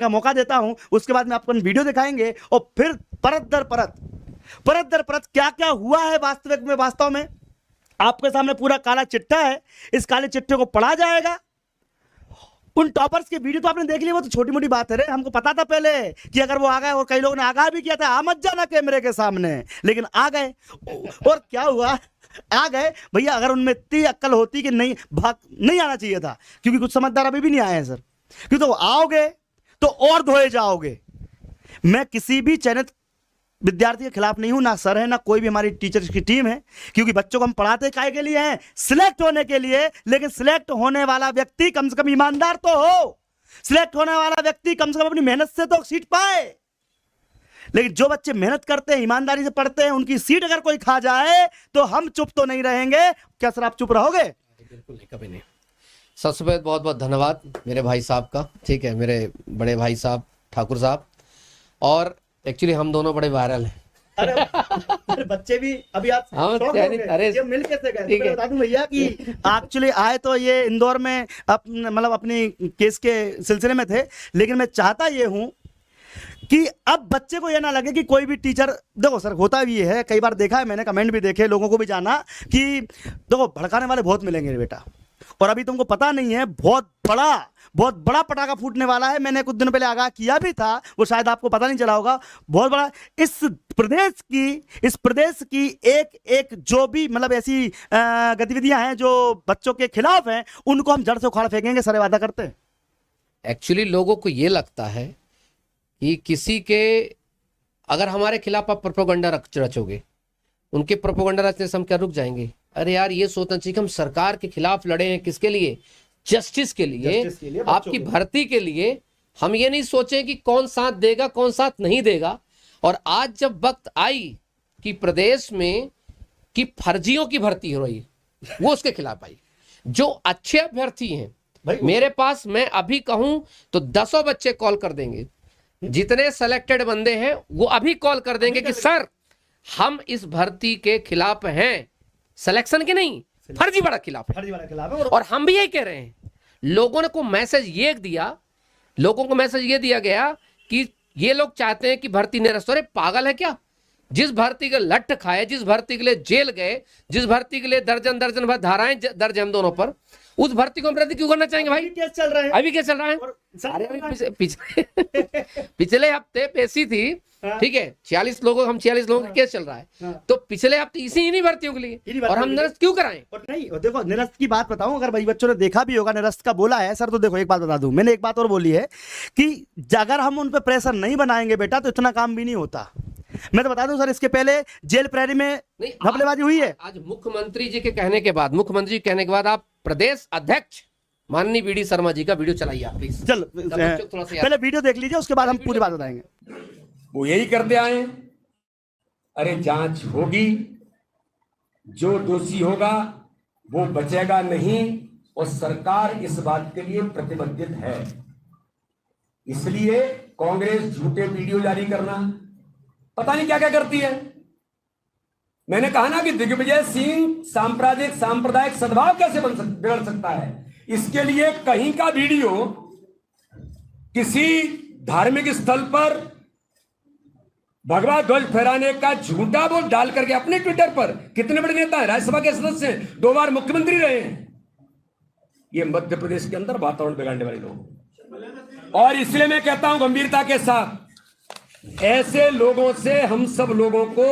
का मौका देता हूं, उसके बाद में आपको वीडियो दिखाएंगे और फिर परत दर परत क्या क्या हुआ है वास्तव में आपके सामने पूरा काला चिट्ठा है। इस काले चिट्ठे को पढ़ा जाएगा। उन टॉपर्स के वीडियो तो आपने देख लिया, वो तो छोटी मोटी बात है रे। हमको पता था पहले कि अगर वो आ गए, और कई लोगों ने आगाह भी किया था आ मत जाना कैमरे के सामने, लेकिन आ गए। और क्या हुआ, आ गए भैया। अगर उनमें इतनी अक्ल होती कि नहीं आना चाहिए था, क्योंकि कुछ समझदार अभी भी नहीं आए हैं सर, क्योंकि तो आओगे तो और धोए जाओगे। मैं किसी भी चयनित विद्यार्थी के खिलाफ नहीं हूं, ना सर है ना कोई भी हमारी टीचर्स की टीम है, क्योंकि बच्चों को हम पढ़ाते काहे के लिए हैं, सिलेक्ट होने के लिए। लेकिन सिलेक्ट होने वाला व्यक्ति कम से कम ईमानदार तो हो, सिलेक्ट होने वाला व्यक्ति कम से कम अपनी मेहनत से तो सीट पाए। लेकिन जो बच्चे मेहनत करते हैं, ईमानदारी से पढ़ते हैं, उनकी सीट अगर कोई खा जाए तो हम चुप तो नहीं रहेंगे। क्या सर आप चुप रहोगे? बिल्कुल नहीं, कभी नहीं। सबसे पहले बहुत बहुत धन्यवाद मेरे भाई साहब का, ठीक है, मेरे बड़े भाई साहब ठाकुर साहब। और एक्चुअली हम दोनों बड़े वायरल हैं। अरे बच्चे भी अभी आप अरे ये मिल कैसे गए? मैं बता दूं भैया कि एक्चुअली आए तो ये इंदौर में मतलब अपनी केस के सिलसिले में थे, लेकिन मैं चाहता ये हूं कि अब बच्चे को ये ना लगे कि कोई भी टीचर, देखो सर होता भी है, कई बार देखा है मैंने, कमेंट भी देखे, लोगों को भी जाना कि देखो भड़काने वाले बहुत मिलेंगे बेटा, और अभी तुमको पता नहीं है बहुत बड़ा पटाखा फूटने वाला है। मैंने कुछ दिनों पहले आगाह किया भी था, वो शायद आपको पता नहीं चला होगा। बहुत बड़ा इस प्रदेश की एक जो भी मतलब ऐसी गतिविधियां हैं जो बच्चों के खिलाफ हैं, उनको हम जड़ से उखाड़ फेंकेंगे सर, वादा करते हैं। एक्चुअली लोगों को ये लगता है कि किसी के अगर हमारे खिलाफ आप प्रोपेगेंडा रचोगे, उनके प्रोपेगेंडा रचने से हम क्या रुक जाएंगे? अरे यार ये सोचना चाहिए कि हम सरकार के खिलाफ लड़े हैं, किसके लिए? जस्टिस के लिए, आपकी भर्ती के लिए। हम ये नहीं सोचें कि कौन साथ देगा कौन साथ नहीं देगा। और आज जब वक्त आई कि प्रदेश में कि फर्जियों की भर्ती हो रही, वो उसके खिलाफ आई। जो अच्छे अभ्यर्थी हैं मेरे पास, मैं अभी कहूं तो 10 बच्चे कॉल कर देंगे, जितने सेलेक्टेड बंदे हैं वो अभी कॉल कर देंगे कि सर हम इस भर्ती के खिलाफ हैं, सिलेक्शन के नहीं, फर्जी वाला खिलाफ है। और हम भी यही कह रहे हैं। लोगों को मैसेज ये दिया गया कि ये लोग चाहते हैं कि भर्ती निरस्त। अरे पागल है क्या? जिस भर्ती के लठ खाए, जिस भर्ती के लिए जेल गए, जिस भर्ती के लिए दर्जन भर धाराएं दर्ज हम दोनों पर, उस भर्ती को हम रद्द क्यों करना चाहेंगे भाई? केस चल रहा है, अभी केस चल रहा है। अरे पिछले हफ्ते पेशी थी, ठीक है, 46 लोगों का केस चल रहा है। तो पिछले हफ्ते इन्हीं भर्तियों के लिए, और हम निरस्त क्यों कराएं? और नहीं, देखो निरस्त की बात बताऊं, अगर भाई बच्चों ने देखा भी होगा, निरस्त का बोला है सर, तो देखो एक बात बता दूं, मैंने एक बात और बोली है कि अगर हम उन पर प्रेशर नहीं बनाएंगे बेटा, तो इतना काम भी नहीं होता। मैं तो बता दूं सर, इसके पहले जेल प्रहरी में घपलेबाजी हुई है। आज मुख्यमंत्री जी के कहने के बाद आप प्रदेश अध्यक्ष माननीय वीडी शर्मा जी का वीडियो चलाइए आप प्लीज। चल पहले वीडियो देख लीजिए, उसके बाद हम पूरी बात बताएंगे। वो यही करते आए। अरे जांच होगी, जो दोषी होगा वो बचेगा नहीं, और सरकार इस बात के लिए प्रतिबद्ध है। इसलिए कांग्रेस झूठे वीडियो जारी करना, पता नहीं क्या क्या करती है। मैंने कहा ना कि दिग्विजय सिंह सांप्रदायिक सद्भाव कैसे बिगड़ सकता है। इसके लिए कहीं का वीडियो किसी धार्मिक स्थल पर भगवा ध्वज फहराने का झूठा बोल डाल करके अपने ट्विटर पर, कितने बड़े नेता हैं, राज्यसभा के सदस्य हैं, 2 बार मुख्यमंत्री रहे हैं, ये मध्य प्रदेश के अंदर वातावरण बिगाड़ने वाले लोग। और इसलिए मैं कहता हूं गंभीरता के साथ, ऐसे लोगों से हम सब लोगों को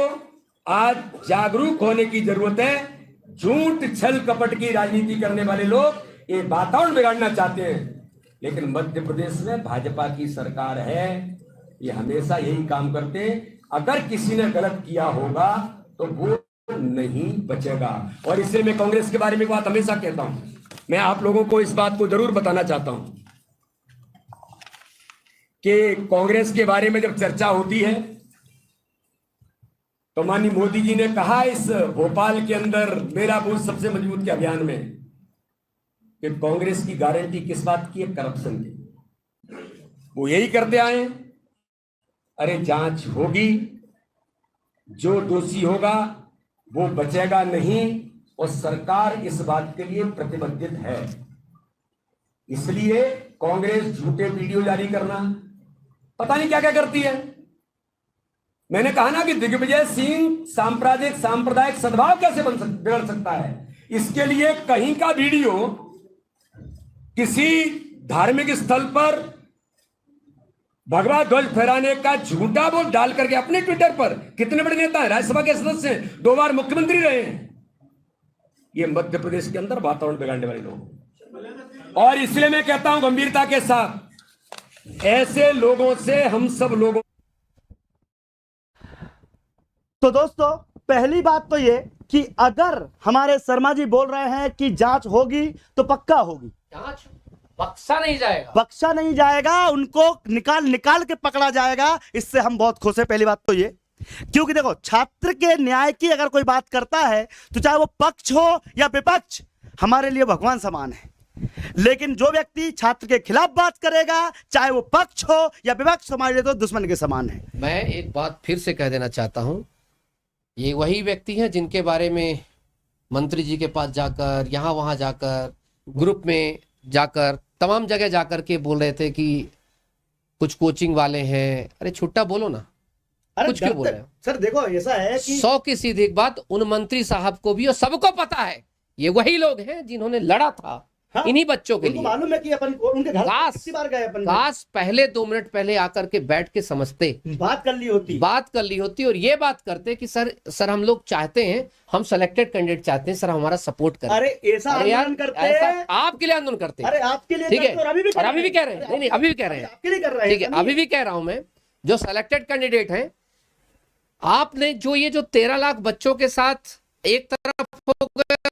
आज जागरूक होने की जरूरत है। झूठ छल कपट की राजनीति करने वाले लोग ये वातावरण बिगाड़ना चाहते हैं, लेकिन मध्य प्रदेश में भाजपा की सरकार है, ये हमेशा यही काम करते हैं। अगर किसी ने गलत किया होगा तो वो नहीं बचेगा। और इसलिए मैं कांग्रेस के बारे में बात हमेशा कहता हूं, मैं आप लोगों को इस बात को जरूर बताना चाहता हूं कि कांग्रेस के बारे में जब चर्चा होती है तो माननीय मोदी जी ने कहा इस भोपाल के अंदर मेरा बूथ सबसे मजबूत के अभियान में कि कांग्रेस की गारंटी किस बात की है? करप्शन की। वो यही करते आए। अरे जांच होगी, जो दोषी होगा वो बचेगा नहीं, और सरकार इस बात के लिए प्रतिबद्ध है। इसलिए कांग्रेस झूठे वीडियो जारी करना, पता नहीं क्या क्या करती है। मैंने कहा ना कि दिग्विजय सिंह सांप्रदायिक सद्भाव कैसे बिगड़ सकता है। इसके लिए कहीं का वीडियो किसी धार्मिक स्थल पर भगवा ध्वज फहराने का झूठा बोल डाल करके अपने ट्विटर पर, कितने बड़े नेता हैं, राज्यसभा के सदस्य हैं, 2 बार मुख्यमंत्री रहे हैं, ये मध्य प्रदेश के अंदर वातावरण बिगाड़ने वाले लोग। और इसलिए मैं कहता हूं गंभीरता के साथ, ऐसे लोगों से हम सब लोगों। तो दोस्तों, पहली बात तो ये कि अगर हमारे शर्मा जी बोल रहे हैं कि जांच होगी तो पक्का होगी। जांच बख्शा नहीं जाएगा, बख्शा नहीं जाएगा, उनको निकाल के पकड़ा जाएगा। इससे हम बहुत खुश हैं। पहली बात तो ये, क्योंकि देखो, छात्र के न्याय की अगर कोई बात करता है तो चाहे वो पक्ष हो या विपक्ष, हमारे लिए भगवान समान है। लेकिन जो व्यक्ति छात्र के खिलाफ बात करेगा, चाहे वो पक्ष हो या विपक्ष, हमारे लिए तो दुश्मन के समान है। मैं एक बात फिर से कह देना चाहता हूं, ये वही व्यक्ति हैं जिनके बारे में मंत्री जी के पास जाकर, यहाँ वहां जाकर, ग्रुप में जाकर, तमाम जगह जाकर के बोल रहे थे कि कुछ कोचिंग वाले हैं। अरे छुट्टा बोलो ना, कुछ क्यों बोल रहे हो? सर देखो, ऐसा है कि 100 की सीधी एक बात, उन मंत्री साहब को भी और सबको पता है, ये वही लोग हैं जिन्होंने लड़ा था इन्हीं बच्चों के लिए। मालूम है कि अपन उनके घर कितनी बार गए अपन। काश पहले 2 मिनट पहले आकर के बैठ के समझते, बात कर ली होती और ये बात करते कि सर हम लोग चाहते हैं, हम सिलेक्टेड कैंडिडेट चाहते हैं, सर हमारा सपोर्ट करें। अरे ऐसा आंदोलन करते हैं, आपके लिए आंदोलन करते हैं। अरे आपके लिए ठीक है, और अभी भी कह रहे हैं, नहीं अभी भी कह रहे हैं, आपके लिए कर रहे हैं। ठीक है, अभी भी कह रहा हूं मैं, जो सिलेक्टेड कैंडिडेट हैं, आपने जो ये जो 13 लाख बच्चों के साथ एक तरफ हो गए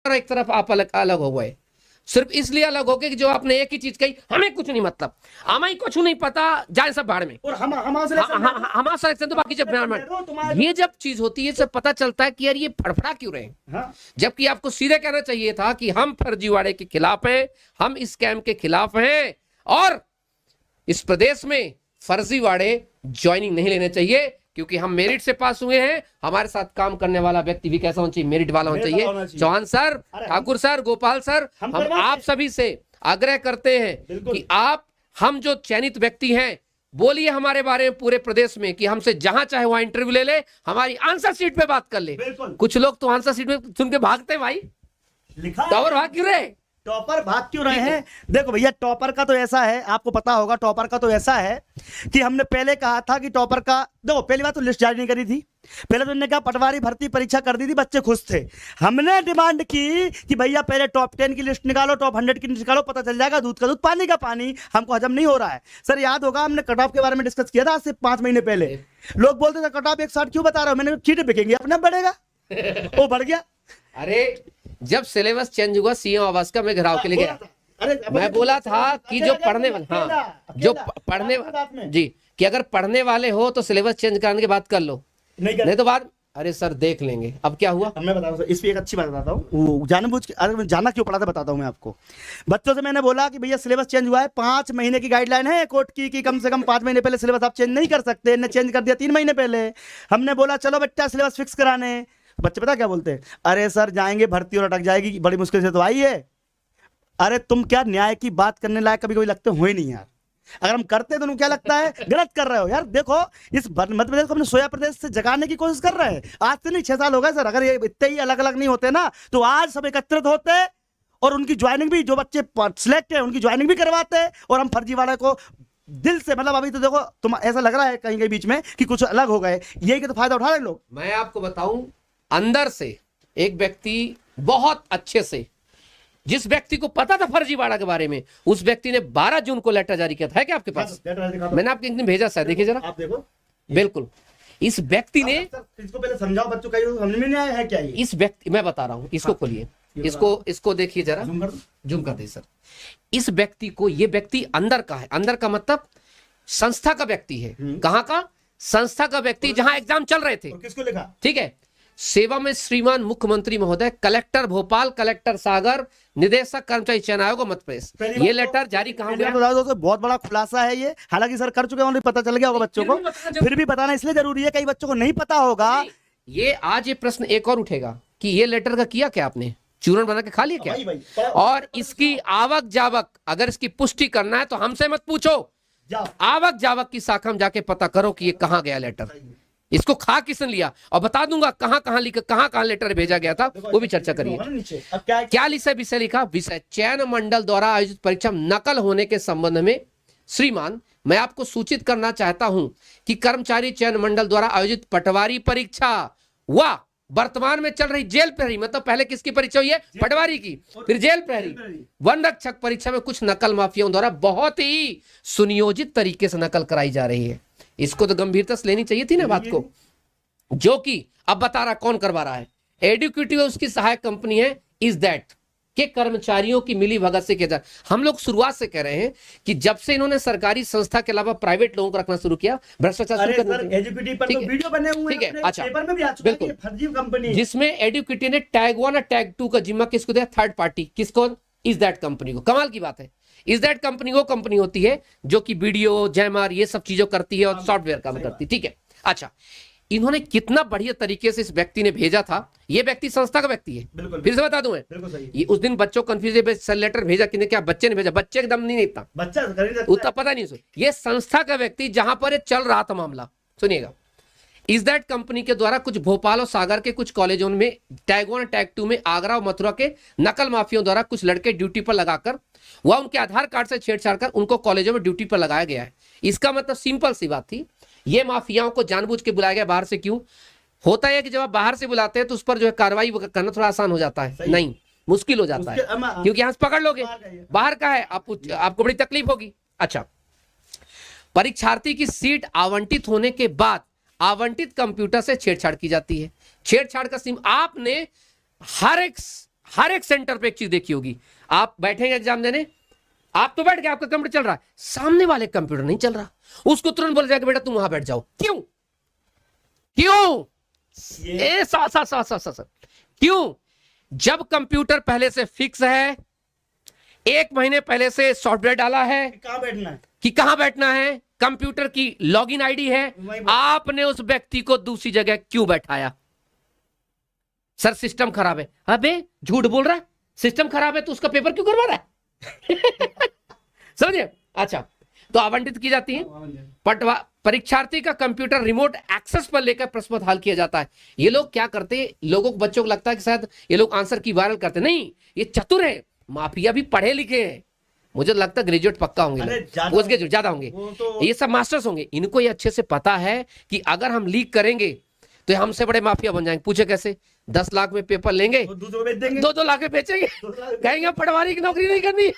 और एक तरफ आप अलग हो गए, सिर्फ इसलिए अलग हो गए कि जो आपने एक ही चीज कही, हमें कुछ नहीं मतलब, हमें कुछ नहीं पता, जाए सब भाड़ में, और हमारा सिलेक्शन तो बाकी जब ये जब चीज होती है सब पता चलता है कि यार ये फड़फड़ा क्यों रहे हैं। हाँ? जबकि आपको सीधे कहना चाहिए था कि हम फर्जीवाड़े के खिलाफ हैं, हम इस स्कैम के खिलाफ हैं, और इस प्रदेश में फर्जीवाड़े ज्वाइनिंग नहीं लेने चाहिए, क्योंकि हम मेरिट से पास हुए हैं। हमारे साथ काम करने वाला व्यक्ति भी कैसा होना चाहिए, मेरिट वाला होना चाहिए। Chauhan sir, Thakur sir, Gopal sir, हम आप सभी से आग्रह करते हैं कि हम जो चयनित व्यक्ति हैं, बोलिए हमारे बारे में पूरे प्रदेश में कि हमसे जहां चाहे वहां इंटरव्यू ले ले, हमारी आंसर शीट पे बात कर ले। कुछ लोग तो आंसर शीट में सुन के भागते, भाई टॉपर भाग क्यों रहे, टॉपर भाग क्यों रहे हैं। देखो भैया, टॉपर का तो ऐसा है, आपको पता होगा, टॉपर का तो ऐसा है कि हमने पहले कहा था कि टॉपर का, देखो पहली बात तो लिस्ट जारी नहीं करी थी, पहले तो उन्होंने कहा पटवारी भर्ती परीक्षा कर दी थी, बच्चे खुश थे। हमने डिमांड की कि भैया पहले टॉप 10 की लिस्ट निकालो, टॉप 100 की निकालो, पता चल जाएगा दूध का दूध पानी का पानी, हमको हजम नहीं हो रहा है। सर याद होगा, हमने कट ऑफ के बारे में डिस्कस किया था आज से 5 महीने पहले। लोग बोलते थे कट ऑफ 160 क्यों बता रहे हो, मैंने सीटें बिकेंगी, अपना बढ़ेगा, वो बढ़ गया। अरे जब सिलेबस चेंज हुआ सीएम आवास का, मैं घेराव के लिए गया, मैं बोला था कि जो पढ़ने वाले, हाँ जो पढ़ने वाले जी, कि अगर पढ़ने वाले हो तो सिलेबस चेंज कराने के बाद कर लो, नहीं तो बाद, अरे सर देख लेंगे। अब क्या हुआ, मैं बता रहा हूँ, इस पे एक अच्छी बात बताता हूँ, जानबूझ के, अरे जाना क्यों पड़ा था बताता हूँ मैं आपको। बच्चों से मैंने बोला कि भैया सिलेबस चेंज हुआ है, 5 महीने की गाइडलाइन है कोर्ट की कि कम से कम 5 महीने पहले सिलेबस आप चेंज नहीं कर सकते, इन्हें चेंज कर दिया 3 महीने पहले। हमने बोला चलो बच्चा सिलेबस फिक्स कराने, बच्चे पता क्या बोलते हैं, अरे सर जाएंगे भर्ती और अटक जाएगी, बड़ी मुश्किल से तो आई है। अरे तुम क्या न्याय की बात करने लायक कभी कोई लगते हो ही नहीं यार, अगर हम करते तो क्या लगता है, गलत कर रहे हो यार। देखो इस मध्य प्रदेश को हमने सोया प्रदेश से जगाने की कोशिश कर रहे हैं, आज से नहीं 6 साल हो गए सर। अगर ये इतने ही अलग अलग नहीं होते ना तो आज सब एकत्रित होते और उनकी ज्वाइनिंग भी, जो बच्चे सिलेक्ट है उनकी ज्वाइनिंग भी करवाते, और हम फर्जीवाड़े को दिल से, मतलब अभी तो देखो तुम ऐसा लग रहा है कहीं कहीं बीच में कि कुछ अलग हो गए, यही के तो फायदा उठा रहे लोग। मैं आपको बताऊं, अंदर से एक व्यक्ति बहुत अच्छे से, जिस व्यक्ति को पता था फर्जीवाड़ा के बारे में, उस व्यक्ति ने 12 जून को लेटर जारी किया था, है क्या आपके पास? मैंने आपको एक दिन भेजा शायद, देखिए जरा, आप देखो। बिल्कुल, इस व्यक्ति ने, इसको पहले समझाओ बच्चों का, समझ में नहीं आया है क्या ये? इस व्यक्ति, मैं बता रहा हूं, इसको खोलिए, इसको देखिए जरा, जूम कर दे सर। इस व्यक्ति को, ये व्यक्ति अंदर का है, अंदर का मतलब संस्था का व्यक्ति है। कहां का? संस्था का व्यक्ति, जहां एग्जाम चल रहे थे। किसको लिखा? ठीक है, सेवा में श्रीमान मुख्यमंत्री महोदय, कलेक्टर भोपाल, कलेक्टर सागर, निदेशक कर्मचारी चयन आयोग मध्य प्रदेश। ये लेटर जारी कहां हुआ? तो बहुत बड़ा खुलासा है ये, हालांकि सर कर चुके हैं, पता चल गया होगा बच्चों को, फिर भी बताना इसलिए जरूरी है, कई बच्चों को नहीं पता होगा। ये आज ये प्रश्न एक और उठेगा कि ये लेटर का किया क्या आपने, चूरन बना के खा लिया क्या? और इसकी आवक जावक अगर इसकी पुष्टि करना है तो हमसे मत पूछो, जाओ। आवक जावक की शाखा में जाके पता करो कि ये कहां गया लेटर, इसको खा किसने लिया, और बता दूंगा कहां कहां लिखा, कहां कहां लेटर भेजा गया था, वो भी चर्चा करिए। अब क्या है? क्या विषय लिखा, विषय चयन मंडल द्वारा आयोजित परीक्षा में नकल होने के संबंध में श्रीमान मैं आपको सूचित करना चाहता हूं कि कर्मचारी चयन मंडल द्वारा आयोजित पटवारी परीक्षा व वर्तमान में चल रही जेल प्रहरी, मतलब पहले किसकी परीक्षा हुई है, पटवारी की, फिर जेल प्रहरी, वन रक्षक परीक्षा में कुछ नकल माफियाओं द्वारा बहुत ही सुनियोजित तरीके से नकल कराई जा रही है। इसको तो गंभीरता से लेनी चाहिए थी ना बात को, जो कि अब बता रहा कौन करवा रहा है, एडुकेटिव उसकी सहायक कंपनी है इज दैट के कर्मचारियों की मिली भगत से किया। हम लोग शुरुआत से कह रहे हैं कि जब से इन्होंने सरकारी संस्था के अलावा प्राइवेट लोगों को रखना शुरू किया, भ्रष्टाचार शुरू कर दिया। एजुकेटिव पर तो वीडियो बने हुए हैं, ठीक है, अच्छा, पेपर में भी आ चुका है कि बिल्कुल, फर्जी कंपनी है। जिसमें एडुकेटिव ने टैग 1 और टैग 2 का जिम्मा किसको दिया, थर्ड पार्टी, किसको, इज दैट कंपनी को। कमाल की बात है, इज दैट कंपनी वो कंपनी होती है जो कि वीडियो जयमार ये सब चीजों करती है और सॉफ्टवेयर काम करती है, ठीक है। अच्छा, इन्होंने कितना बढ़िया तरीके से इस व्यक्ति ने भेजा था, ये व्यक्ति संस्था का व्यक्ति है, फिर से बता दूं मैं, ये उस दिन बच्चों कंफ्यूज लेटर भेजा कि क्या बच्चे ने भेजा, बच्चे एकदम नहीं इतना बच्चा उतना पता नहीं, ये संस्था का व्यक्ति जहां पर ये चल रहा था मामला, सुनिएगा। इज दैट कंपनी के द्वारा कुछ भोपाल और सागर के कुछ कॉलेजों में टैग 1 और टैग 2 में आगरा और मथुरा के नकल माफियों द्वारा कुछ लड़के ड्यूटी पर लगाकर वह उनके आधार कार्ड से छेड़छाड़ कर उनको कॉलेजों में ड्यूटी पर लगाया गया है। इसका मतलब सिंपल सी बात थी, ये माफियाओं को जानबूझ के बुलाया गया बाहर से। क्यों होता है कि जब आप बाहर से बुलाते हैं तो उस पर जो है कार्रवाई करना थोड़ा आसान हो जाता है, नहीं मुश्किल हो जाता है, क्योंकि यहां से पकड़ लोगे, बाहर का है, आपको बड़ी तकलीफ होगी। अच्छा, परीक्षार्थी की सीट आवंटित होने के बाद आवंटित कंप्यूटर से छेड़छाड़ की जाती है। छेड़छाड़ का सिम आपने हर एक सेंटर पे एक चीज देखी होगी, आप बैठेंगे एग्जाम देने, आप तो बैठ गए, आपका कंप्यूटर चल रहा है, सामने वाले कंप्यूटर नहीं चल रहा, उसको तुरंत बोल जाएगा बेटा तुम वहां बैठ जाओ। क्यों क्यों क्यों? जब कंप्यूटर पहले से फिक्स है, 1 महीने पहले से सॉफ्टवेयर डाला है कहां बैठना है, कि कहां बैठना है, कंप्यूटर की लॉगिन आईडी है, आपने उस व्यक्ति को दूसरी जगह क्यों बैठाया? सर सिस्टम खराब है, अबे झूठ बोल रहा है, सिस्टम खराब है तो उसका पेपर क्यों करवा रहा है? समझिए। अच्छा, तो आवंटित की जाती है, परीक्षार्थी का कंप्यूटर रिमोट एक्सेस पर लेकर प्रश्न हल किया जाता है। ये लोग क्या करते हैं, लोगों को बच्चों को लगता है कि शायद ये लोग आंसर की वायरल करते, नहीं, ये चतुर है, माफिया भी पढ़े लिखे हैं, मुझे लगता है ग्रेजुएट पक्का होंगे, ज्यादा होंगे, ये सब मास्टर्स होंगे, इनको ये अच्छे से पता है कि अगर हम लीक करेंगे तो हमसे बड़े माफिया बन जाएंगे। पूछे कैसे, 10 लाख में पेपर लेंगे, 2-2 लाख में बेचेंगे, कहेंगे पटवारी की नौकरी नहीं करनी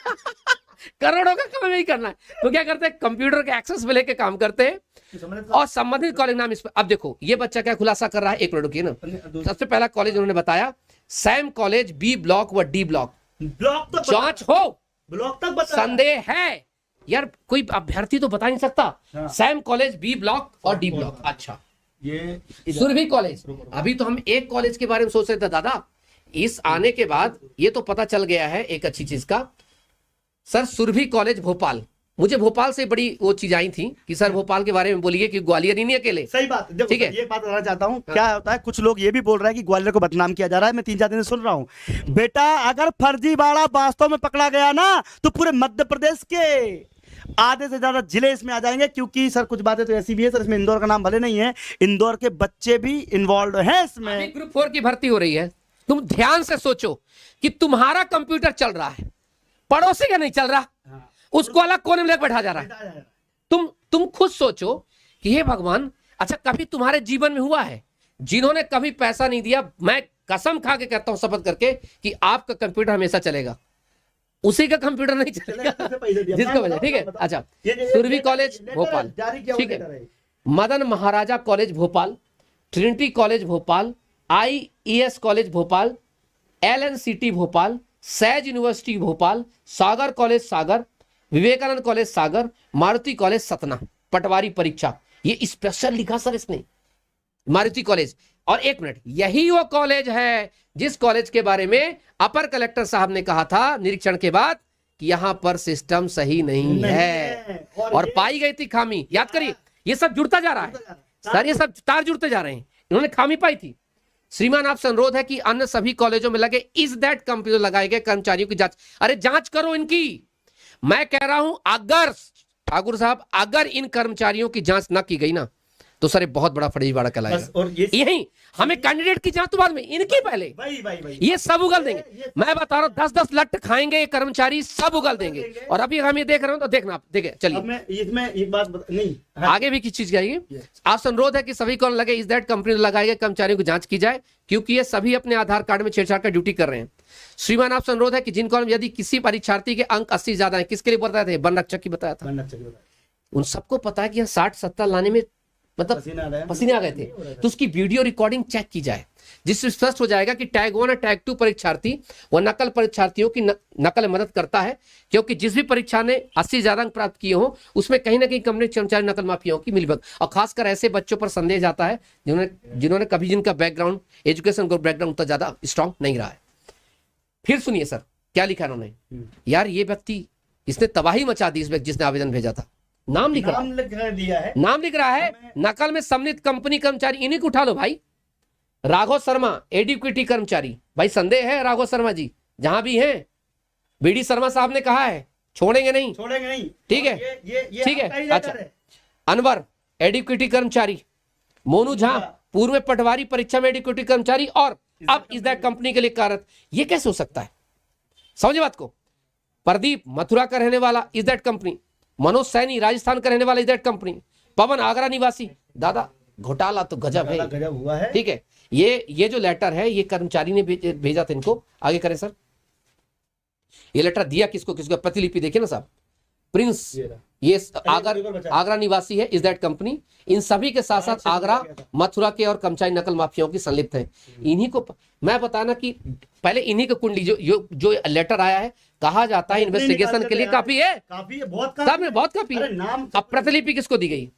करोड़ों का काम नहीं करना है, तो क्या करते हैं, कंप्यूटर के एक्सेस में लेके काम करते हैं और संबंधित कॉलेज नाम इस पर। अब देखो ये बच्चा क्या खुलासा कर रहा है, एक मिनट रुकिए ना। सबसे पहला कॉलेज उन्होंने बताया सैम कॉलेज बी ब्लॉक व डी ब्लॉक, जांच हो, ब्लॉक तक संदेह है यार, कोई अभ्यर्थी तो बता नहीं सकता, सैम कॉलेज बी ब्लॉक और डी ब्लॉक। अच्छा, ये सुरभि कॉलेज, अभी तो हम एक कॉलेज के बारे में सोच रहे थे दादा, इस आने के बाद ये तो पता चल गया है एक अच्छी चीज का, सर सुरभि कॉलेज भोपाल, मुझे भोपाल से बड़ी वो चीज आई थी कि सर भोपाल के बारे में बोलिए कि ग्वालियर ही नहीं अकेले। सही बात, ठीक है, ये बात बताना चाहता हूँ। क्या होता है, कुछ लोग ये भी बोल रहे हैं कि ग्वालियर को बदनाम किया जा रहा है, मैं 3-4 दिन से सुन रहा हूँ। बेटा अगर फर्जीवाड़ा वास्तव में पकड़ा गया ना तो पूरे मध्य प्रदेश के आधे से ज्यादा जिले इसमें आ जाएंगे, क्योंकि सर कुछ बातें तो ऐसी भी है सर, इसमें इंदौर का नाम भले नहीं है, इंदौर के बच्चे भी इन्वॉल्व हैं इसमें। ग्रुप 4 की भर्ती हो रही है, तुम ध्यान से सोचो कि तुम्हारा कंप्यूटर चल रहा है, पड़ोसी का नहीं चल रहा, उसको अलग कोने में लेकर बैठा जा रहा है। तुम खुद सोचो कि हे भगवान, अच्छा कभी तुम्हारे जीवन में हुआ है, जिन्होंने कभी पैसा नहीं दिया, मैं कसम खा के कहता हूं शपथ करके कि आपका कंप्यूटर हमेशा चलेगा, उसी का कंप्यूटर नहीं चलेगा जिसका वजह, ठीक है। अच्छा, सुरभि कॉलेज भोपाल, ठीक है, Madan Maharaja college Bhopal, Trinity college Bhopal, IES college Bhopal, LNCT Bhopal, Sage university Bhopal, Sagar college Sagar, Vivekananda college Sagar, Maruti college Satna, patwari परीक्षा, ये स्पेशल लिखा सर इसने, मारुति कॉलेज। और एक मिनट, यही वो कॉलेज है जिस कॉलेज के बारे में अपर कलेक्टर साहब ने कहा था निरीक्षण के बाद कि यहां पर सिस्टम सही नहीं है और पाई गई थी खामी। याद करिए, ये सब जुड़ता जा रहा है सर, ये सब तार जुड़ते जा रहे हैं, इन्होंने खामी पाई थी। श्रीमान आपसे अनुरोध है कि अन्य सभी कॉलेजों में लगे इज दैट कंप्यूटर लगाए गए कर्मचारियों की जांच, अरे जांच करो इनकी। मैं कह रहा हूं अगर ठाकुर साहब, अगर इन कर्मचारियों की जांच ना की गई ना तो सर ये बहुत बड़ा फर्जीवाड़ा बस कहलाएगा। और ये यही हमें कैंडिडेट की जांच तो बाद में, इनकी पहले भाई ये सब उगल देंगे। मैं बता रहा हूँ 10-10 लट खाएंगे ये कर्मचारी, सब उगल देंगे। और अभी हम ये देख रहे हो तो देखना आप, देखे चलिए। अब मैं इसमें एक बात नहीं, हाँ, आगे भी किस चीज की आएगी। आपसे अनुरोध है कि सभी को लगे इस दैट कंपनी लगाए गए कर्मचारियों की जांच की जाए, क्योंकि ये सभी अपने आधार कार्ड में छेड़छाड़ कर ड्यूटी कर रहे हैं। श्रीमान आपसे अनुरोध है कि जिन कॉलम यदि किसी परीक्षार्थी के अंक 80 ज्यादा है, किसके लिए बताया था, वन रक्षक की बताया था, बनना चाहिए बताया। उन सबको पता है कि 60-70 लाने में मतलब पसीने आ गए थे। तो उसकी वीडियो रिकॉर्डिंग चेक की जाए, जिससे स्पष्ट हो जाएगा कि टैग 1 और टैग 2 परीक्षार्थी व नकल परीक्षार्थियों की नकल में मदद करता है, क्योंकि जिस भी परीक्षा ने 80 ज्यादा अंक प्राप्त किए हो उसमें कहीं ना कहीं कंपनी कर्मचारी नकल माफियाओं की मिलीभगत, और खासकर ऐसे बच्चों पर संदेह जाता है जिन्होंने कभी जिनका बैकग्राउंड एजुकेशन बैकग्राउंड उतना ज्यादा स्ट्रांग नहीं रहा है। फिर सुनिए सर क्या लिखा इन्होंने, यार ये व्यक्ति, इसने तबाही मचा दी, इस व्यक्ति जिसने आवेदन भेजा था, नाम लिख रहा है, नाम लिख रहा है, नकल में सम्मिलित कंपनी कर्मचारी, इन्हीं को उठा लो भाई। राघव शर्मा एडिक्विटी कर्मचारी, भाई संदेह है राघव शर्मा जी जहां भी हैं, बीडी शर्मा साहब ने कहा है छोड़ेंगे नहीं, ठीक है, ठीक है। अच्छा, अनवर एडिक्विटी कर्मचारी, मोनू झा पूर्व में पटवारी परीक्षा में एडिक्विटी कर्मचारी और अब इस दैट कंपनी के लिए कार्यरत। ये कैसे हो सकता है, समझे बात को। प्रदीप मथुरा का रहने वाला इस दैट कंपनी, मनोज सैनी राजस्थान का रहने वाला इस दैट कंपनी, पवन आगरा निवासी। दादा घोटाला तो गजब है, गजब हुआ है। ठीक है। ये जो लेटर है ये कर्मचारी ने भेजा था इनको, आगे करें सर। ये लेटर दिया किसको, किसको, प्रतिलिपि देखिए ना साहब, प्रिंस, ये आगरा निवासी है इस दैट कंपनी, इन सभी के साथ साथ आगरा मथुरा के और कर्मचारी नकल माफियाओं की संलिप्त है। इन्हीं को मैं बताना कि पहले इन्हीं का कुंडली जो लेटर आया है, कहा जाता है इन्वेस्टिगेशन के लिए काफी है, बहुत काफी है। अब प्रतिलिपि किसको दी गई,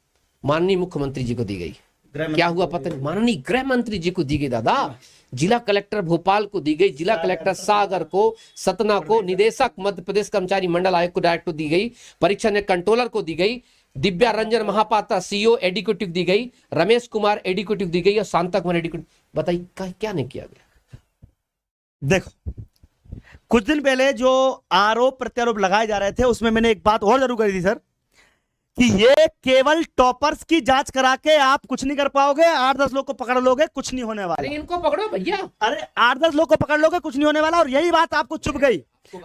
माननीय मुख्यमंत्री जी को दी गई। क्या हुआ पता नहीं, माननीय गृह मंत्री जी को दी गई दादा, जिला कलेक्टर भोपाल को दी गई, जिला कलेक्टर सागर को, सतना को, निदेशक मध्य प्रदेश कर्मचारी मंडल आयोग को डायरेक्टर दी गई, परीक्षा ने कंट्रोलर को दी गई, दिव्या रंजन महापात्रा सीईओ एडिक्यूटिव दी गई, रमेश कुमार एडिक्यूटिव दी गई और शांता कुमार एडिक्यूटिव। बताइए क्या नहीं किया गया। देखो कुछ दिन पहले जो आरोप प्रत्यारोप लगाए जा रहे थे उसमें मैंने एक बात और जरूर करी थी सर, कि ये केवल टॉपर्स की जांच करा के आप कुछ नहीं कर पाओगे, 8-10 लोग को पकड़ लोगे कुछ नहीं होने वाला। अरे इनको पकड़ो भैया, अरे 8-10 लोग को पकड़ लोगे कुछ नहीं होने वाला। और यही बात आपको चुभ गई।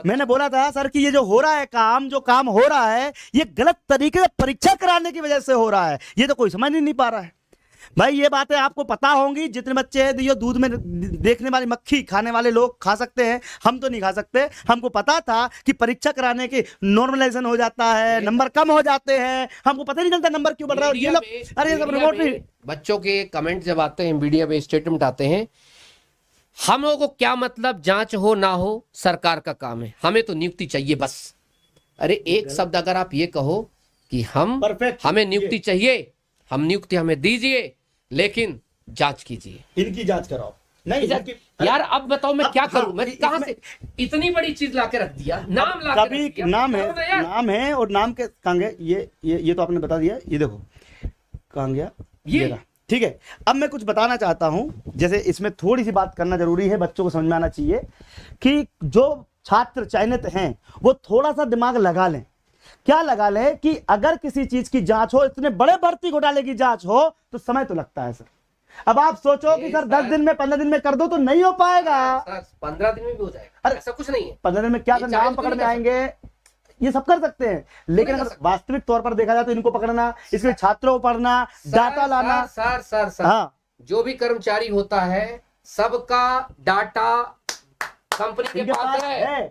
मैंने बोला था सर कि ये जो हो रहा है काम, जो काम हो रहा है ये गलत तरीके से परीक्षा कराने की वजह से हो रहा है, ये तो कोई समझ नहीं पा रहा है। भाई ये बातें आपको पता होंगी, जितने बच्चे हैं ये दूध में देखने वाली मक्खी खाने वाले लोग खा सकते हैं, हम तो नहीं खा सकते। हमको पता था कि परीक्षा कराने के नॉर्मलाइजेशन हो जाता है, नंबर कम हो जाते हैं, हमको पता नहीं चलता नंबर क्यों बढ़ रहा है। ये लोग अरे ये सब रिमोट बच्चों के कमेंट जब आते हैं, मीडिया में स्टेटमेंट आते हैं, हम लोगों को क्या मतलब, जांच हो ना हो सरकार का काम है, हमें तो नियुक्ति चाहिए बस। अरे एक शब्द अगर आप ये कहो कि हमें नियुक्ति चाहिए, हम नियुक्ति हमें दीजिए, लेकिन जांच कीजिए, इनकी जांच कराओ। नहीं यार अब बताओ मैं क्या करूं, मैं कहां से इतनी बड़ी चीज लाके रख दिया, नाम ला कभी नाम है और नाम के कहां गए, ये तो आपने बता दिया। ये देखो कहां गया ये, ठीक है। अब मैं कुछ बताना चाहता हूं, जैसे इसमें थोड़ी सी बात करना जरूरी है, बच्चों को समझ में आना चाहिए कि जो छात्र चयनित हैं वो थोड़ा सा दिमाग लगा लें। क्या लगा ले कि अगर किसी चीज की जांच हो, इतने बड़े भर्ती घोटाले की जांच हो तो समय तो लगता है सर। अब आप सोचो कि सर 10 दिन में 15 दिन में कर दो तो नहीं हो पाएगा। 15 दिन में भी हो जाएगा, अरे ऐसा कुछ नहीं है। 15 दिन में क्या सर, नाम पकड़ में आएंगे, ये सब कर सकते हैं, लेकिन अगर वास्तविक तौर पर देखा जाए तो इनको पकड़ना, इसके छात्रों को पढ़ना, डाटा लाना। सर हाँ, जो भी कर्मचारी होता है सबका डाटा कंपनी के पास है।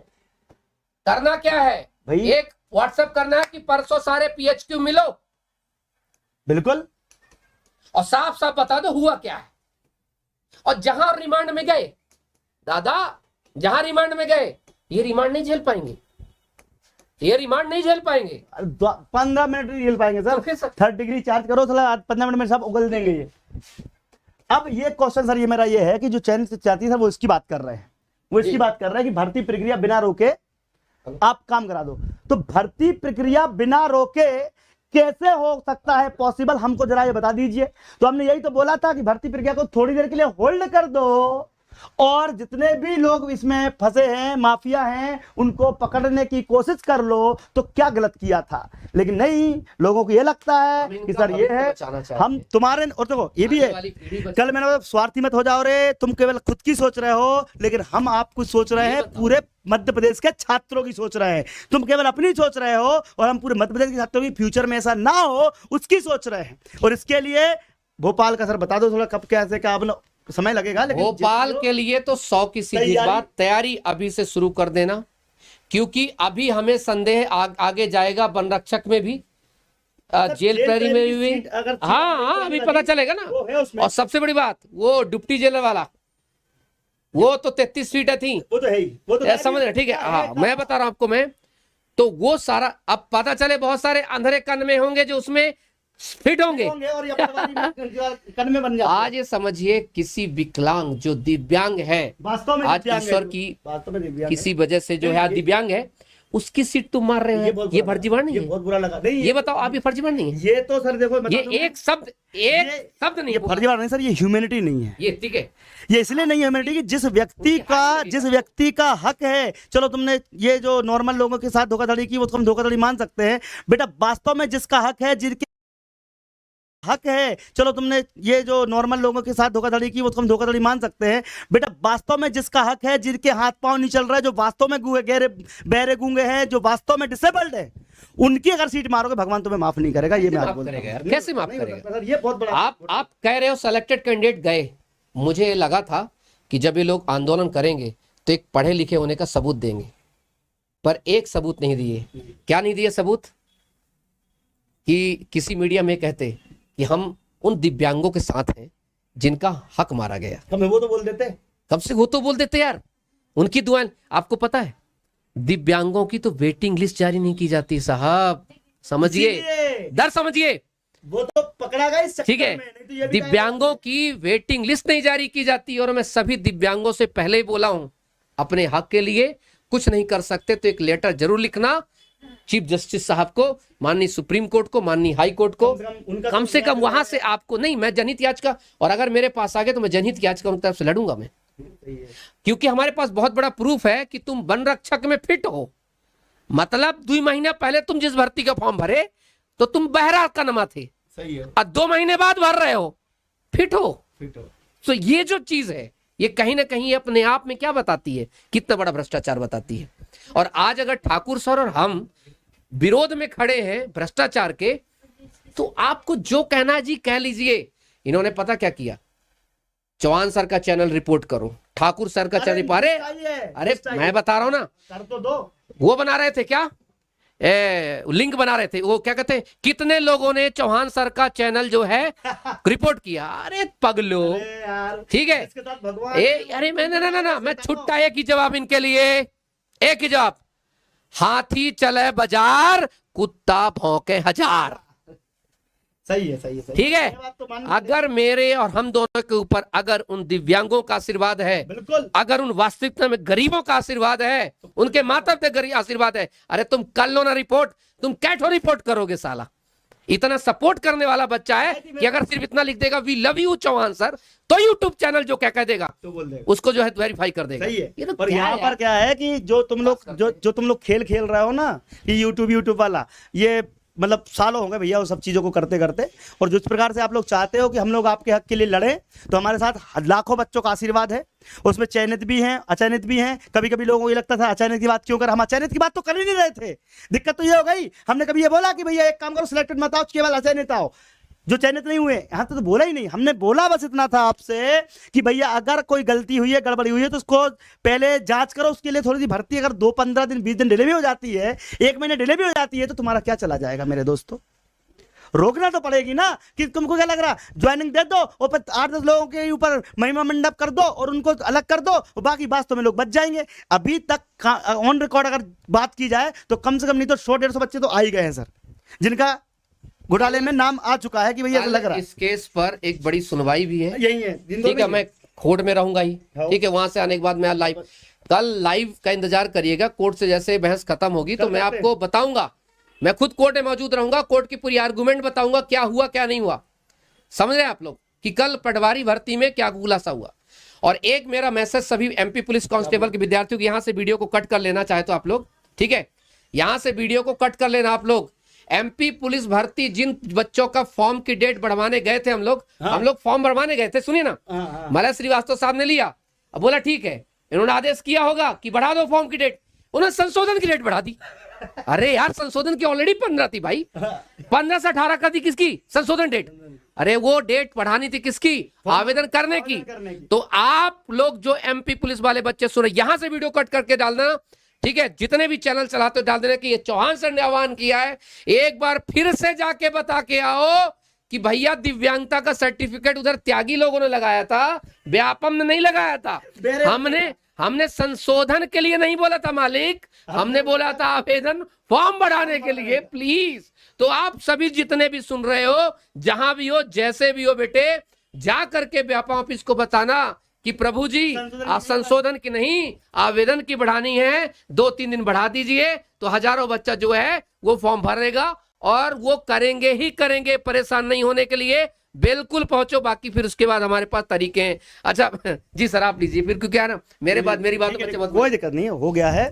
करना क्या है भाई, एक व्हाट्सएप करना है कि परसों सारे पीएचक्यू मिलो, बिल्कुल, और साफ साफ बता दो हुआ क्या है। और जहां रिमांड में गए दादा, जहां रिमांड में गए, ये रिमांड नहीं झेल पाएंगे, ये रिमांड नहीं झेल पाएंगे। 15 मिनट नहीं झेल पाएंगे सर। 3rd डिग्री चार्ज करो, 15 मिनट में सब उगल देंगे ये। अब ये क्वेश्चन सर ये मेरा ये है कि जो चयनित चाहती है वो इसकी बात कर रहे हैं, वो इसकी बात कर रहे हैं कि भर्ती प्रक्रिया बिना रोके आप काम करा दो। तो भर्ती प्रक्रिया बिना रोके कैसे हो सकता है पॉसिबल, हमको जरा ये बता दीजिए। तो हमने यही तो बोला था कि भर्ती प्रक्रिया को थोड़ी देर के लिए होल्ड कर दो और जितने भी लोग इसमें फंसे हैं, माफिया हैं, उनको पकड़ने की कोशिश कर लो तो क्या गलत किया था। लेकिन नहीं, लोगों को ये लगता है कि सर ये है, हम तुम्हारे, और देखो ये भी है, कल मैंने बोला स्वार्थी मत हो जाओ रे, तुम केवल खुद की सोच रहे हो, लेकिन हम आपको सोच रहे हैं, पूरे मध्य प्रदेश के छात्रों की सोच रहे हैं। तुम केवल अपनी सोच रहे हो और हम पूरे मध्य प्रदेश के छात्रों की फ्यूचर में ऐसा ना हो उसकी सोच रहे हैं। और इसके लिए भोपाल का सर बता दो थोड़ा, कब कैसे क्या समय लगेगा। लेकिन भोपाल के लिए तो 100 की सीधी बात, तैयारी अभी से शुरू कर देना, क्योंकि अभी हमें संदेह आगे जाएगा वन रक्षक में भी, जेल प्रहरी में भी। हाँ, अभी पता चलेगा ना। और सबसे बड़ी बात, वो डिप्टी जेलर वाला, वो तो 33 सीटें थी, वो तो है ही, वो तो समझ रहे, ठीक है। हाँ, मैं बता रहा हूं आपको, मैं तो वो सारा अब पता चले, बहुत सारे अंधेरे कन में होंगे जो उसमें फिट होंगे और ये कन में बन जाते। आज ये समझिए, किसी विकलांग जो दिव्यांग है, वास्तव में आज ईश्वर की किसी वजह से जो है दिव्यांग है, उसकी सीट तुम मार रहे हो, ये फर्जीवाड़ा नहीं है? बहुत बुरा लगा। नहीं, ये बताओ आप, ये फर्जीवाड़ा नहीं है? ये तो सर देखो, ये एक शब्द नहीं, ये फर्जीवाड़ा नहीं सर, ये ह्यूमैनिटी नहीं है। ये ठीक है, ये इसलिए नहीं है ह्यूमैनिटी कि जिस व्यक्ति का हक है, चलो तुमने ये जो नॉर्मल लोगों के साथ धोखाधड़ी की, वो तो हम धोखाधड़ी मान सकते हैं। बेटा वास्तव में जिसका हक है, जिनके हक है, चलो तुमने ये जो नॉर्मल लोगों के साथ धोखाधड़ी की, वो तो हम धोखाधड़ी मान सकते हैं। बेटा वास्तव में जिसका हक है, जिनके हाथ पांव नहीं चल रहा है, जो वास्तव में बहरे गूंगे हैं, जो वास्तव में डिसेबल्ड है, उनकी अगर सीट मारोगे, भगवान तुम्हें माफ नहीं करेगा। ये मैं बोल रहा हूं। कैसे माफ करेगा? ये बहुत बड़ा, आप कह रहे हो सेलेक्टेड कैंडिडेट गए, मुझे लगा था कि जब ये लोग आंदोलन करेंगे तो एक पढ़े लिखे होने का सबूत देंगे, पर एक सबूत नहीं दिए। क्या नहीं दिए सबूत? कि किसी मीडिया में कहते कि हम उन दिव्यांगों के साथ हैं जिनका हक मारा गया। हमें वो तो बोल देते, कब से वो तो बोल देते यार, उनकी दुआएं। आपको पता है दिव्यांगों की तो वेटिंग लिस्ट जारी नहीं की जाती साहब, समझिए, दर समझिए, वो तो पकड़ा गया इस ठीक है। तो दिव्यांगों की वेटिंग लिस्ट नहीं जारी की जाती। और मैं सभी दिव्यांगों से पहले ही बोला हूं, अपने हक के लिए कुछ नहीं कर सकते तो एक लेटर जरूर लिखना चीफ जस्टिस साहब को, माननीय सुप्रीम कोर्ट को, माननीय हाई कोर्ट को, कम से कम वहां से आपको नहीं, मैं जनहित याचिका, और अगर मेरे पास आ गए तो मैं जनहित याचिका उनकी तरफ से लड़ूंगा मैं, क्योंकि हमारे पास बहुत बड़ा प्रूफ है कि तुम वन रक्षक में फिट हो। मतलब 2 महीने पहले तुम जिस भर्ती का फॉर्म भरे तो तुम बहरा का नमा थे, सही है, और 2 महीने बाद भर रहे हो, फिट हो। तो ये जो चीज है, ये कहीं ना कहीं अपने आप में क्या बताती है, कितना बड़ा भ्रष्टाचार बताती है। और आज अगर ठाकुर सर और हम विरोध में खड़े हैं भ्रष्टाचार के, तो आपको जो कहना है जी कह लीजिए। इन्होंने पता क्या किया, चौहान सर का चैनल रिपोर्ट करो, ठाकुर सर का चैनल, अरे मैं बता रहा हूं ना, कर तो दो। वो बना रहे थे क्या, लिंक बना रहे थे, वो क्या कहते हैं, कितने लोगों ने चौहान सर का चैनल जो है रिपोर्ट किया। अरे पगलो, ठीक है, अरे मैं ना मैं छुट्टा एक ही जवाब इनके लिए, एक ही जवाब, हाथी चले बाजार, कुत्ता भौंके हजार। सही है, ठीक है। अगर मेरे और हम दोनों के ऊपर अगर उन दिव्यांगों का आशीर्वाद है, बिल्कुल, अगर उन वास्तविकता में गरीबों का आशीर्वाद है, उनके माता पिता का आशीर्वाद है, अरे तुम कर लो ना रिपोर्ट, तुम कैठो रिपोर्ट करोगे साला। इतना सपोर्ट करने वाला बच्चा है कि अगर सिर्फ इतना लिख देगा we love you Chauhan sir, तो यूट्यूब चैनल जो क्या कह देगा तो बोल देगा, उसको जो है वेरीफाई कर देगा। सही है। ये तो और यहाँ पर क्या है कि जो तुम लोग खेल खेल रहे हो ना, कि यूट्यूब वाला, ये मतलब सालों हो गए भैया वो सब चीज़ों को करते करते। और जिस प्रकार से आप लोग चाहते हो कि हम लोग आपके हक के लिए लड़ें, तो हमारे साथ लाखों बच्चों का आशीर्वाद है, उसमें चयनित भी हैं, अचयनित भी हैं। कभी कभी लोगों को ये लगता था अचयनित की बात क्यों कर, हम अचयनित की बात तो कर ही नहीं रहे थे। दिक्कत तो ये हो गई, हमने कभी ये बोला कि भैया एक काम करो, सिलेक्टेड मत आओ, केवल अचयनित आओ, जो चयनित नहीं हुए। यहाँ तो बोला ही नहीं, हमने बोला बस इतना था आपसे कि भैया अगर कोई गलती हुई है, गड़बड़ी हुई है, तो उसको पहले जांच करो। उसके लिए थोड़ी सी भर्ती अगर 2, 15 दिन, 20 दिन डिले भी हो जाती है, 1 महीने डिले भी हो जाती है, तो तुम्हारा क्या चला जाएगा मेरे दोस्तों। रोकना तो पड़ेगी ना, कि तुमको क्या लग रहा, ज्वाइनिंग दे दो और फिर 8-10 लोगों के ऊपर महिमा मंडप कर दो और उनको अलग कर दो, और बाकी वास्तव में लोग बच जाएंगे। अभी तक ऑन रिकॉर्ड अगर बात की जाए तो कम से कम नहीं तो 100-150 बच्चे तो आ ही गए हैं सर, जिनका घोटाले में नाम आ चुका है कि भैया लग रहा है। इस केस पर एक बड़ी सुनवाई भी है, यही है, ठीक है। मैं कोर्ट में रहूंगा ही, ठीक है। वहां से आने के बाद मैं कल लाइव का इंतजार करिएगा। कोर्ट से जैसे बहस खत्म होगी तो मैं आपको बताऊंगा, मैं खुद कोर्ट में मौजूद रहूंगा, कोर्ट की पूरी आर्गुमेंट बताऊंगा, क्या हुआ क्या नहीं हुआ। समझ रहे हैं आप लोग कि कल पटवारी भर्ती में क्या खुलासा हुआ। और एक मेरा मैसेज सभी एमपी पुलिस कांस्टेबल के विद्यार्थियों को, यहां से वीडियो को कट कर लेना चाहे तो आप लोग, ठीक है, यहां से वीडियो को कट कर लेना आप लोग। एमपी पुलिस भर्ती जिन बच्चों का फॉर्म की डेट बढ़वाने गए थे हम लोग फॉर्म बढ़वाने गए थे, सुनिए ना, मलय श्रीवास्तव साहब ने लिया, अब बोला ठीक है, इन्होंने आदेश किया होगा कि बढ़ा दो फॉर्म की डेट, उन्होंने संशोधन की डेट बढ़ा दी। अरे यार, संशोधन की ऑलरेडी 15 थी भाई, 15 से 18 कर दी किसकी संशोधन डेट? अरे वो डेट बढ़ानी थी किसकी? आवेदन करने की। तो आप लोग जो एमपी पुलिस वाले बच्चे सुन रहे, यहां से वीडियो कट करके डाल देना, ठीक है, जितने भी चैनल चलाते हो डाल देना कि ये चौहान सर ने आह्वान किया है, एक बार फिर से जाके बता के आओ कि भैया दिव्यांगता का सर्टिफिकेट उधर त्यागी लोगों ने लगाया था, व्यापम ने नहीं लगाया था। हमने संशोधन के लिए नहीं बोला था मालिक, हमने बोला था आवेदन फॉर्म बढ़ाने के लिए। प्लीज, तो आप सभी जितने भी सुन रहे हो, जहां भी हो, जैसे भी हो, बेटे जा करके व्यापम ऑफिस को बताना कि प्रभु जी संशोधन की नहीं, आवेदन की बढ़ानी है, 2-3 दिन बढ़ा दीजिए, तो हजारों बच्चा जो है वो फॉर्म भरेगा और वो करेंगे ही करेंगे। परेशान नहीं होने के लिए बिल्कुल पहुंचो, बाकी फिर उसके बाद हमारे पास तरीके हैं। अच्छा जी सर, आप लीजिए फिर, क्योंकि ना मेरी बात तो बच्चे मत, कोई दिक्कत नहीं है, हो गया है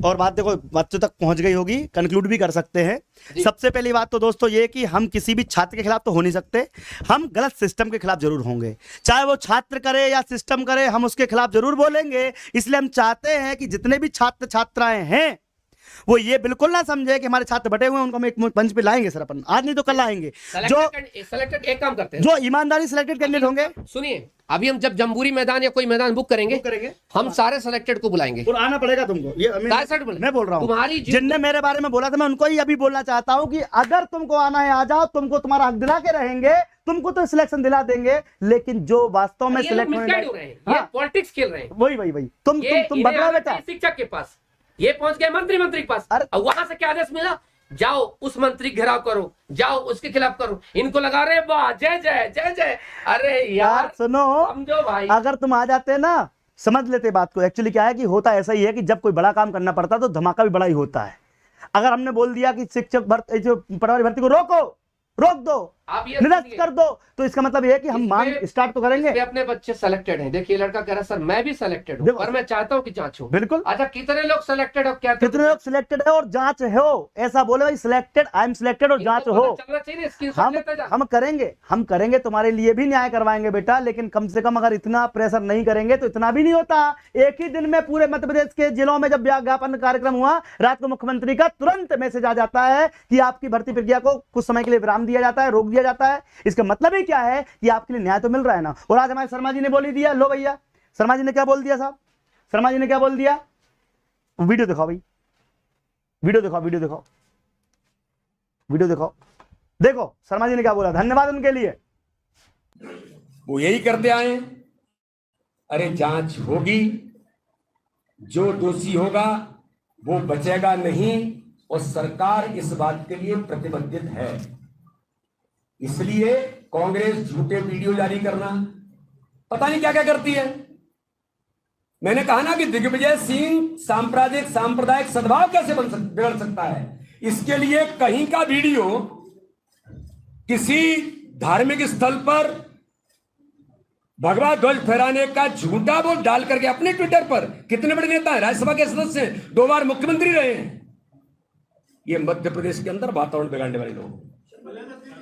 और बात देखो बच्चों तक पहुंच गई होगी, कंक्लूड भी कर सकते हैं। सबसे पहली बात तो दोस्तों ये कि हम किसी भी छात्र के खिलाफ तो हो नहीं सकते, हम गलत सिस्टम के खिलाफ जरूर होंगे, चाहे वो छात्र करे या सिस्टम करे, हम उसके खिलाफ जरूर बोलेंगे। इसलिए हम चाहते हैं कि जितने भी छात्र छात्राएं हैं वो ये बिल्कुल ना समझे कि हमारे छात्र बटे हुए हैं, उनको हम एक मंच पे लाएंगे सर, अपन आज नहीं तो कल लाएंगे। जो सिलेक्टेड एक काम करते हैं, जो ईमानदारी सिलेक्टेड कैंडिडेट होंगे, सुनिए, अभी हम जब जम्बूरी मैदान या कोई मैदान बुक करेंगे हम सारे सिलेक्टेड को बुलाएंगे। और आना पड़ेगा तुमको, ये मैं बोल रहा हूँ, तुम्हारी जिनने मेरे बारे में बोला था मैं उनको ही अभी बोलना चाहता हूँ कि अगर तुमको आना है आ जाओ, तुमको तुम्हारा हक दिला के रहेंगे, तुमको तो सिलेक्शन दिला देंगे। लेकिन जो वास्तव में सिलेक्ट हो रहे हैं, पॉलिटिक्स खेल रहे हैं, वही तुम बता रहे बेटा, शिक्षक के पास ये पहुंच गए मंत्री के पास, और वहां से क्या आदेश मिला, जाओ उस मंत्री घेराव करो, जाओ उसके खिलाफ करो, इनको लगा रहे वाह जय जय जय जय। अरे यार सुनो, समझो भाई, अगर तुम आ जाते ना समझ लेते बात को। एक्चुअली क्या है कि होता ऐसा ही है कि जब कोई बड़ा काम करना पड़ता है तो धमाका भी बड़ा ही होता है। अगर हमने बोल दिया कि शिक्षक भर्ती, जो पटवारी भर्ती को रोक दो, निरस्त कर दो, तो इसका मतलब ये है कि हम मांग स्टार्ट तो करेंगे। अपने बच्चे सिलेक्टेड हैं, देखिए लड़का कह रहा सर मैं भी सिलेक्टेड हूं, पर मैं चाहता हूं कि जांच हो। बिल्कुल। अच्छा कितने लोग सिलेक्टेड हो, क्या कितने लोग सिलेक्टेड है और जांच हो, ऐसा बोले भाई सिलेक्टेड, आई एम सिलेक्टेड और जांच हो। हम करेंगे तुम्हारे लिए भी न्याय करवाएंगे बेटा, लेकिन कम से कम अगर इतना प्रेशर नहीं करेंगे तो इतना भी नहीं होता। एक ही दिन में पूरे मध्य प्रदेश के जिलों में जब ज्ञापन कार्यक्रम हुआ, रात को मुख्यमंत्री का तुरंत मैसेज आ जाता है कि आपकी भर्ती प्रक्रिया को कुछ समय के लिए विराम दिया जाता है, रोक दिया जाता है। इसका मतलब ही क्या है कि आपके लिए न्याय तो मिल रहा है ना। और आज हमारे शर्मा जी ने बोली दिया, लो भैया शर्मा जी ने क्या बोल दिया साहब, शर्मा जी ने क्या बोल दिया, वीडियो दिखाओ भाई, वीडियो दिखाओ, देखो शर्मा जी ने क्या बोला। धन्यवाद उनके लिए, वो यही करते आए। अरे जांच होगी, जो दोषी होगा वो बचेगा नहीं, और सरकार इस बात के लिए प्रतिबद्ध है। इसलिए कांग्रेस झूठे वीडियो जारी करना, पता नहीं क्या क्या करती है। मैंने कहा ना कि दिग्विजय सिंह सांप्रदायिक सद्भाव कैसे बिगड़ सकता है। इसके लिए कहीं का वीडियो किसी धार्मिक स्थल पर भगवा ध्वज फहराने का झूठा बोल डाल करके अपने ट्विटर पर, कितने बड़े नेता हैं, राज्यसभा के सदस्य हैं, 2 बार मुख्यमंत्री रहे हैं, ये मध्य प्रदेश के अंदर वातावरण बिगाड़ने वाले लोग।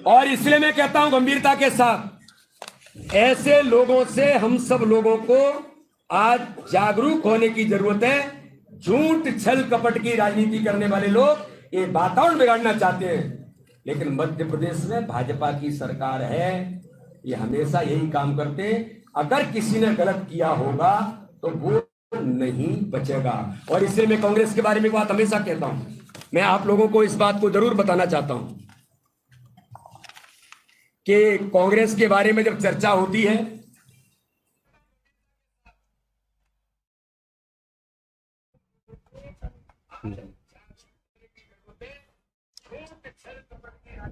और इसलिए मैं कहता हूं गंभीरता के साथ, ऐसे लोगों से हम सब लोगों को आज जागरूक होने की जरूरत है। झूठ छल कपट की राजनीति करने वाले लोग ये वातावरण बिगाड़ना चाहते हैं, लेकिन मध्य प्रदेश में भाजपा की सरकार है, ये हमेशा यही काम करते हैं। अगर किसी ने गलत किया होगा तो वो नहीं बचेगा। और इसलिए मैं कांग्रेस के बारे में बात हमेशा कहता हूं, मैं आप लोगों को इस बात को जरूर बताना चाहता हूं कि कांग्रेस के बारे में जब चर्चा होती है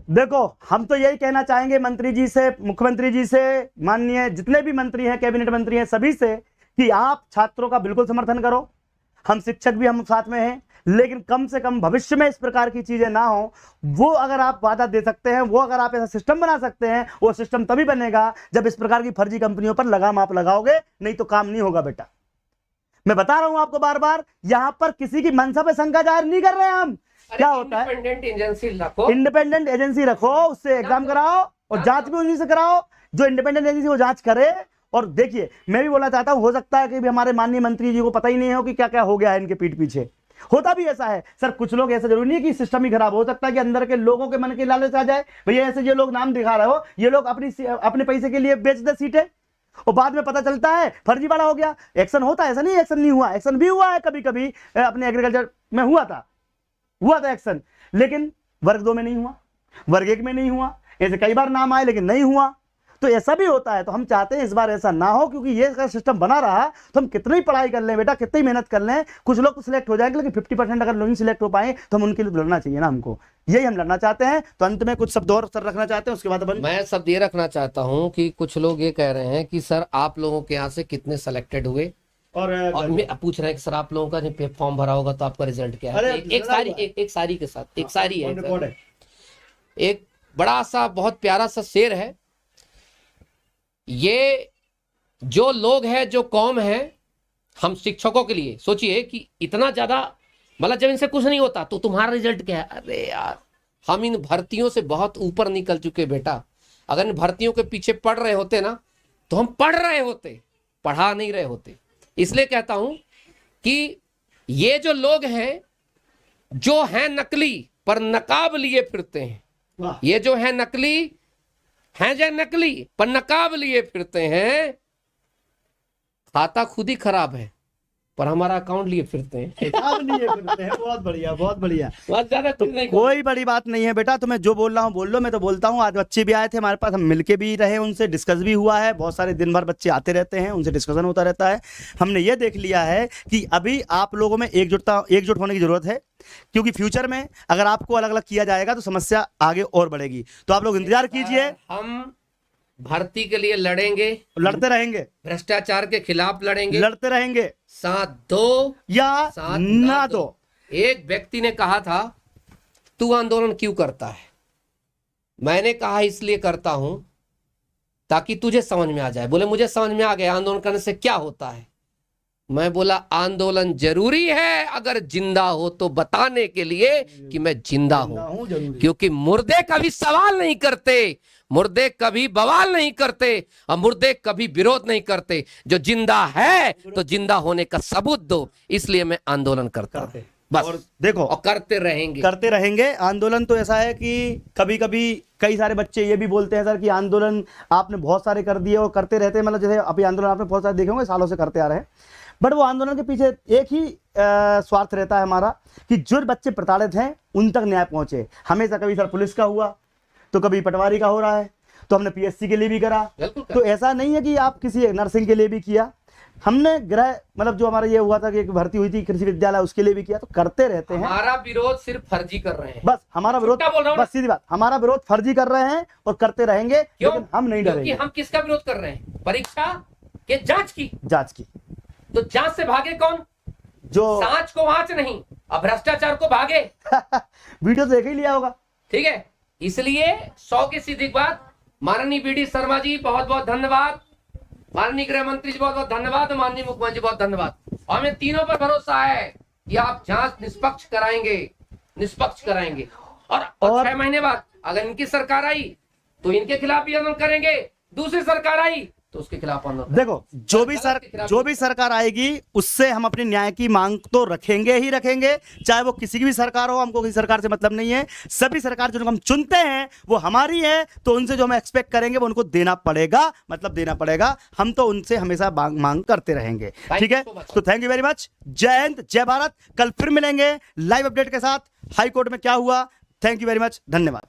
देखो हम तो यही कहना चाहेंगे मंत्री जी से, मुख्यमंत्री जी से, माननीय जितने भी मंत्री हैं, कैबिनेट मंत्री हैं, सभी से कि आप छात्रों का बिल्कुल समर्थन करो। हम शिक्षक भी हम साथ में हैं, लेकिन कम से कम भविष्य में इस प्रकार की चीजें ना हो, वो अगर आप वादा दे सकते हैं, वो अगर आप ऐसा सिस्टम बना सकते हैं, वो सिस्टम तभी बनेगा जब इस प्रकार की फर्जी कंपनियों पर लगाम आप लगाओगे, नहीं तो काम नहीं होगा बेटा। मैं बता रहा हूं आपको बार बार, यहां पर किसी की मंशा पे शंका जाहिर नहीं कर रहे हैं हम। क्या होता है, इंडिपेंडेंट एजेंसी रखो, इंडिपेंडेंट एजेंसी रखो, उससे एग्जाम कराओ और जांच भी उन्हीं से कराओ, जो इंडिपेंडेंट एजेंसी वो जांच करे। और देखिए, मैं भी बोलना चाहता हूं, हो सकता है कि भी हमारे माननीय मंत्री जी को पता ही नहीं हो कि क्या क्या हो गया है इनके पीठ पीछे। होता भी ऐसा है सर, कुछ लोग ऐसा जरूरी नहीं है कि सिस्टम ही खराब हो सकता है कि अंदर के लोगों के मन के लालच आ जाए, भैया ऐसे ये लोग नाम दिखा रहे हो, ये लोग अपने पैसे के लिए बेच दे सीटें, और बाद में पता चलता है फर्जीवाड़ा हो गया। एक्शन होता है, ऐसा नहीं एक्शन नहीं हुआ, एक्शन भी हुआ है कभी कभी, अपने एग्रीकल्चर में हुआ था एक्शन, लेकिन वर्ग 2 में नहीं हुआ, वर्ग 1 में नहीं हुआ, ऐसे कई बार नाम आए लेकिन नहीं हुआ। तो ऐसा भी होता है, तो हम चाहते हैं इस बार ऐसा ना हो, क्योंकि ये अगर सिस्टम बना रहा तो हम कितनी पढ़ाई कर लें बेटा, कितनी मेहनत कर लें, कुछ लोग तो सिलेक्ट हो जाएंगे, लेकिन 50% अगर लोग सिलेक्ट हो पाए तो हम उनके लिए लड़ना चाहिए ना, हमको यही हम लड़ना चाहते हैं। तो अंत में कुछ शब्द और सर रखना चाहते हैं, उसके बाद अपन मैं शब्द ये रखना चाहता हूं कि कुछ लोग ये कह रहे हैं कि सर आप लोगों के यहाँ से कितने सेलेक्टेड हुए, और मैं पूछ रहे हैं कि सर आप लोगों का जब फॉर्म भरा होगा तो आपका रिजल्ट क्या है। एक सारी के साथ एक सारी है, एक बड़ा सा बहुत प्यारा सा शेर है, ये जो लोग हैं, जो कौम है, हम शिक्षकों के लिए सोचिए कि इतना ज्यादा, मतलब जब इनसे कुछ नहीं होता तो तुम्हारा रिजल्ट क्या है। अरे यार, हम इन भर्तियों से बहुत ऊपर निकल चुके बेटा। अगर इन भर्तियों के पीछे पढ़ रहे होते ना, तो हम पढ़ रहे होते, पढ़ा नहीं रहे होते। इसलिए कहता हूं कि ये जो लोग हैं, जो हैं नकली पर नकाब लिए फिरते हैं, ये जो है नकली हैं, जो नकली पर नकाब लिए फिरते हैं, खाता खुद ही खराब है पर हमारा अकाउंट लिए फिरते हैं। बहुत बढ़िया, बहुत बढ़िया, बहुत ज्यादा तो कोई बड़ी बात नहीं है बेटा, तो मैं जो बोल रहा हूँ बोल लो, मैं तो बोलता हूँ। आज बच्चे भी आए थे हमारे पास, हम मिलके भी रहे, उनसे डिस्कस भी हुआ है, बहुत सारे दिन भर बच्चे आते रहते हैं, उनसे डिस्कशन होता रहता है। हमने ये देख लिया है कि अभी आप लोगों में एकजुट होने की जरूरत है, क्योंकि फ्यूचर में अगर आपको अलग अलग किया जाएगा तो समस्या आगे और बढ़ेगी। तो आप लोग इंतजार कीजिए, हम भर्ती के लिए लड़ेंगे, लड़ते रहेंगे, भ्रष्टाचार के खिलाफ लड़ेंगे, लड़ते रहेंगे, साथ दो या साथ ना दो। एक व्यक्ति ने कहा था, तू आंदोलन क्यों करता है? मैंने कहा इसलिए करता हूं ताकि तुझे समझ में आ जाए। बोले मुझे समझ में आ गया आंदोलन करने से क्या होता है। मैं बोला आंदोलन जरूरी है, अगर जिंदा हो तो बताने के लिए कि मैं जिंदा हूं, क्योंकि मुर्दे कभी सवाल नहीं करते, मुर्दे कभी बवाल नहीं करते, और मुर्दे कभी विरोध नहीं करते। जो जिंदा है तो जिंदा होने का सबूत दो, इसलिए मैं आंदोलन करता हूं बस। और देखो, और करते रहेंगे आंदोलन। तो ऐसा है कि कभी कभी कई सारे बच्चे ये भी बोलते हैं सर कि आंदोलन आपने बहुत सारे कर दिए और करते रहते हैं, मतलब जैसे अभी आंदोलन आपने बहुत सारे देखे होंगे, सालों से करते आ रहे हैं, बट वो आंदोलन के पीछे एक ही स्वार्थ रहता है हमारा कि जो बच्चे प्रताड़ित हैं उन तक न्याय पहुंचे। हमेशा कभी सर पुलिस का हुआ तो कभी पटवारी का हो रहा है, तो हमने पीएससी के लिए भी करा। तो ऐसा नहीं है कि आप किसी नर्सिंग के लिए भी किया, हमने गृह मतलब जो हमारा ये हुआ था कि एक भर्ती हुई थी कृषि विद्यालय, उसके लिए भी किया। तो करते रहते हैं। हमारा विरोध सिर्फ फर्जी कर रहे हैं, बस हमारा विरोध, बस सीधी बात, हमारा विरोध फर्जी कर रहे हैं और करते रहेंगे, लेकिन हम नहीं डरेंगे। हम किसका विरोध कर रहे हैं? परीक्षा के जांच की। तो जांच से भागे कौन? जो सांच को वांच नहीं, अब भ्रष्टाचार को भागे। वीडियो देख ही लिया होगा, ठीक है। इसलिए 100 की सीधी बात, माननीय बीडी शर्मा जी बहुत बहुत धन्यवाद, माननीय गृह मंत्री जी बहुत बहुत धन्यवाद, माननीय मुख्यमंत्री जी बहुत धन्यवाद। और हमें तीनों पर भरोसा है कि आप जांच निष्पक्ष कराएंगे। और 6 महीने बाद अगर इनकी सरकार आई तो इनके खिलाफ भी आंदोलन करेंगे, दूसरी सरकार आई तो उसके खिलाफ आंदोलन। देखो, जो भी सरकार आएगी उससे हम अपनी न्याय की मांग तो रखेंगे ही रखेंगे, चाहे वो किसी की भी सरकार हो। हमको किसी सरकार से मतलब नहीं है, सभी सरकार जो हम चुनते हैं वो हमारी है, तो उनसे जो हम एक्सपेक्ट करेंगे वो उनको देना पड़ेगा, मतलब देना पड़ेगा। हम तो उनसे हमेशा मांग करते रहेंगे, ठीक है। तो थैंक यू वेरी मच, जय हिंद, जय भारत। कल फिर मिलेंगे लाइव अपडेट के साथ, हाई कोर्ट में क्या हुआ। थैंक यू वेरी मच, धन्यवाद।